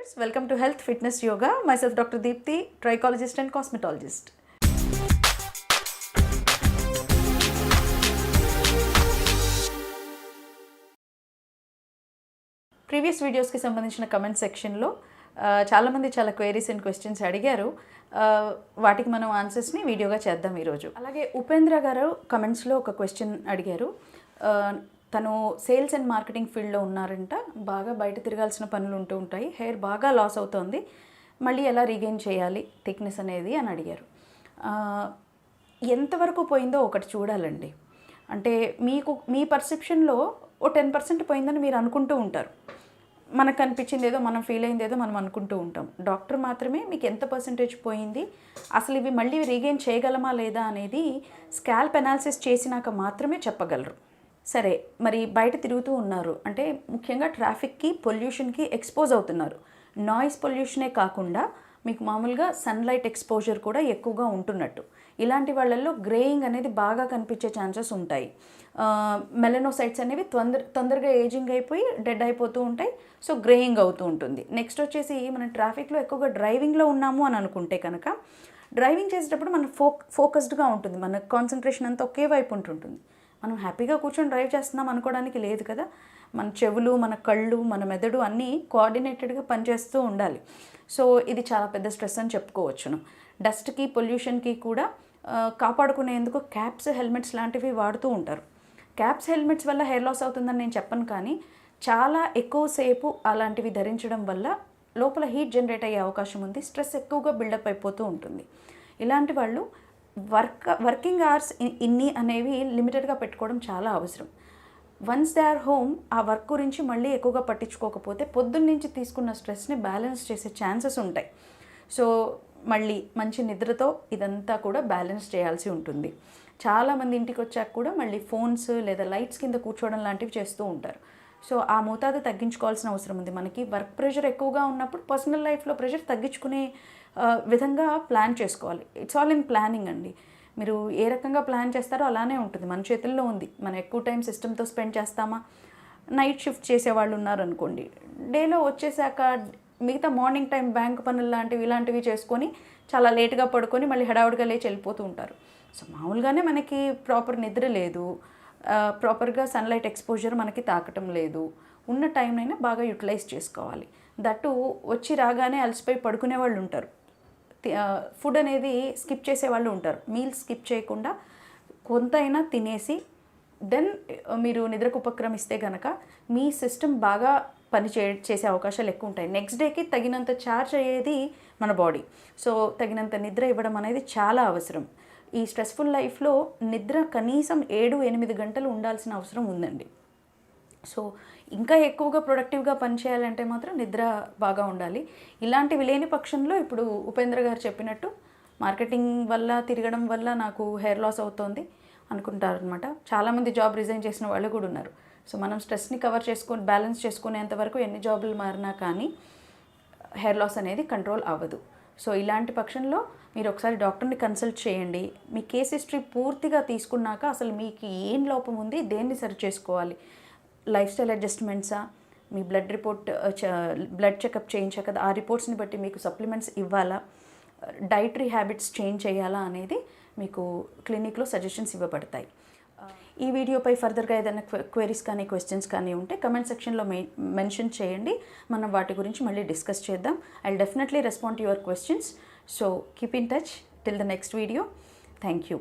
viewers, welcome to Health Fitness Yoga. Myself Dr. Deepthi, trichologist and cosmetologist. Previous వీడియోస్కి సంబంధించిన comment సెక్షన్లో చాలామంది చాలా క్వైరీస్ అండ్ క్వశ్చన్స్ అడిగారు. వాటికి మనం ఆన్సర్స్ని వీడియోగా చేద్దాం ఈరోజు. అలాగే ఉపేంద్ర గారు కమెంట్స్లో ఒక క్వశ్చన్ అడిగారు. తను సేల్స్ అండ్ మార్కెటింగ్ ఫీల్డ్లో ఉన్నారంట. బాగా బయట తిరగాల్సిన పనులు ఉంటూ ఉంటాయి, హెయిర్ బాగా లాస్ అవుతుంది, మళ్ళీ ఎలా రీగెయిన్ చేయాలి థిక్నెస్ అనేది అని అడిగారు. ఎంతవరకు పోయిందో ఒకటి చూడాలండి. అంటే మీ పర్సెప్షన్లో ఓ 10% పోయిందని మీరు అనుకుంటూ ఉంటారు. మనకు కనిపించింది ఏదో, మనం ఫీల్ అయింది ఏదో మనం అనుకుంటూ ఉంటాం. డాక్టర్ మాత్రమే మీకు ఎంత పర్సెంటేజ్ పోయింది, అసలు ఇవి మళ్ళీ రీగెయిన్ చేయగలమా లేదా అనేది స్కాల్ప్ అనాలిసిస్ చేసినాక మాత్రమే చెప్పగలరు. సరే, మరి బయట తిరుగుతూ ఉన్నారు అంటే ముఖ్యంగా ట్రాఫిక్కి, పొల్యూషన్కి ఎక్స్పోజ్ అవుతున్నారు. నాయిస్ పొల్యూషనే కాకుండా మీకు మామూలుగా సన్లైట్ ఎక్స్పోజర్ కూడా ఎక్కువగా ఉంటున్నట్టు. ఇలాంటి వాళ్ళల్లో గ్రేయింగ్ అనేది బాగా కనిపించే ఛాన్సెస్ ఉంటాయి. మెలనోసైట్స్ అనేవి తొందరగా ఏజింగ్ అయిపోయి డెడ్ అయిపోతూ ఉంటాయి. సో గ్రేయింగ్ అవుతూ ఉంటుంది. నెక్స్ట్ వచ్చేసి మనం ట్రాఫిక్లో ఎక్కువగా డ్రైవింగ్లో ఉన్నాము అని అనుకుంటే కనుక, డ్రైవింగ్ చేసేటప్పుడు మనం ఫోకస్డ్గా ఉంటుంది, మన కాన్సన్ట్రేషన్ అంతా ఒకే వైపు ఉంటుంటుంది. మనం హ్యాపీగా కూర్చొని డ్రైవ్ చేస్తున్నాం అనుకోవడానికి లేదు కదా. మన చెవులు, మన కళ్ళు, మన మెదడు అన్నీ కోఆర్డినేటెడ్గా పనిచేస్తూ ఉండాలి. సో ఇది చాలా పెద్ద స్ట్రెస్ అని చెప్పుకోవచ్చును. డస్ట్కి, పొల్యూషన్కి కూడా కాపాడుకునేందుకు క్యాప్స్, హెల్మెట్స్ లాంటివి వాడుతూ ఉంటారు. క్యాప్స్, హెల్మెట్స్ వల్ల హెయిర్ లాస్ అవుతుందని నేను చెప్పను, కానీ చాలా ఎక్కువసేపు అలాంటివి ధరించడం వల్ల లోపల హీట్ జనరేట్ అయ్యే అవకాశం ఉంది. స్ట్రెస్ ఎక్కువగా బిల్డప్ అయిపోతూ ఉంటుంది. ఇలాంటి వాళ్ళు వర్కింగ్ అవర్స్ ఇన్ని అనేవి లిమిటెడ్గా పెట్టుకోవడం చాలా అవసరం. వన్స్ దే ఆర్ హోమ్, ఆ వర్క్ గురించి మళ్ళీ ఎక్కువగా పట్టించుకోకపోతే పొద్దున్నుంచి తీసుకున్న స్ట్రెస్ని బ్యాలెన్స్ చేసే ఛాన్సెస్ ఉంటాయి. సో మళ్ళీ మంచి నిద్రతో ఇదంతా కూడా బ్యాలెన్స్ చేయాల్సి ఉంటుంది. చాలామంది ఇంటికి వచ్చాక కూడా మళ్ళీ ఫోన్స్ లేదా లైట్స్ కింద కూర్చోవడం లాంటివి చేస్తూ ఉంటారు. సో ఆ మోతాదు తగ్గించుకోవాల్సిన అవసరం ఉంది. మనకి వర్క్ ప్రెషర్ ఎక్కువగా ఉన్నప్పుడు పర్సనల్ లైఫ్లో ప్రెషర్ తగ్గించుకునే విధంగా ప్లాన్ చేసుకోవాలి. ఇట్స్ ఆల్ ఇన్ ప్లానింగ్ అండి. మీరు ఏ రకంగా ప్లాన్ చేస్తారో అలానే ఉంటుంది, మన చేతుల్లో ఉంది. మనం ఎక్కువ టైం సిస్టమ్తో స్పెండ్ చేస్తామా? నైట్ షిఫ్ట్ చేసేవాళ్ళు ఉన్నారనుకోండి, డేలో వచ్చేసాక మిగతా మార్నింగ్ టైం బ్యాంక్ పనులు లాంటివి ఇలాంటివి చేసుకొని చాలా లేట్గా పడుకొని మళ్ళీ హడావుడిగా లేచి వెళ్ళిపోతూ ఉంటారు. సో మామూలుగానే మనకి ప్రాపర్ నిద్ర లేదు, ప్రాపర్గా సన్లైట్ ఎక్స్పోజర్ మనకి తాకటం లేదు. ఉన్న టైంనైనా బాగా యూటిలైజ్ చేసుకోవాలి. దట్టు వచ్చి రాగానే అలసిపోయి పడుకునే వాళ్ళు ఉంటారు, ఫుడ్ అనేది స్కిప్ చేసే వాళ్ళు ఉంటారు. మీల్స్ స్కిప్ చేయకుండా కొంతైనా తినేసి దెన్ మీరు నిద్రకు ఉపక్రమిస్తే కనుక మీ సిస్టమ్ బాగా చేసే అవకాశాలు ఎక్కువ ఉంటాయి. నెక్స్ట్ డేకి తగినంత ఛార్జ్ అయ్యేది మన బాడీ. సో తగినంత నిద్ర ఇవ్వడం అనేది చాలా అవసరం. ఈ స్ట్రెస్ఫుల్ లైఫ్లో నిద్ర కనీసం 7-8 గంటలు ఉండాల్సిన అవసరం ఉందండి. సో ఇంకా ఎక్కువగా ప్రొడక్టివ్గా పనిచేయాలంటే మాత్రం నిద్ర బాగా ఉండాలి. ఇలాంటివి లేని పక్షంలో ఇప్పుడు ఉపేంద్ర గారు చెప్పినట్టు మార్కెటింగ్ వల్ల, తిరగడం వల్ల నాకు హెయిర్ లాస్ అవుతోంది అనుకుంటారనమాట. చాలామంది జాబ్ రిజైన్ చేసిన వాళ్ళు కూడా ఉన్నారు. సో మనం స్ట్రెస్ని కవర్ చేసుకొని బ్యాలెన్స్ చేసుకునేంత వరకు ఎన్ని జాబులు మారినా కానీ హెయిర్ లాస్ అనేది కంట్రోల్ అవ్వదు. సో ఇలాంటి పక్షంలో మీరు ఒకసారి డాక్టర్ని కన్సల్ట్ చేయండి. మీ కేస్ హిస్టరీ పూర్తిగా తీసుకున్నాక అసలు మీకు ఏం లోపం ఉంది, దేన్ని సరి చేసుకోవాలి, లైఫ్ స్టైల్ అడ్జస్ట్మెంట్సా, మీ బ్లడ్ చెకప్ చేయించా కదా, ఆ రిపోర్ట్స్ని బట్టి మీకు సప్లిమెంట్స్ ఇవ్వాలా, డైటరీ హ్యాబిట్స్ చేంజ్ చేయాలా అనేది మీకు క్లినిక్లో సజెషన్స్ ఇవ్వబడతాయి. ఈ వీడియోపై ఫర్దర్గా ఏదైనా క్వైరీస్ కానీ, క్వశ్చన్స్ కానీ ఉంటే కమెంట్ సెక్షన్లో మెన్షన్ చేయండి. మనం వాటి గురించి మళ్ళీ డిస్కస్ చేద్దాం. I will definitely respond to your questions. So keep in touch till the next video. Thank you.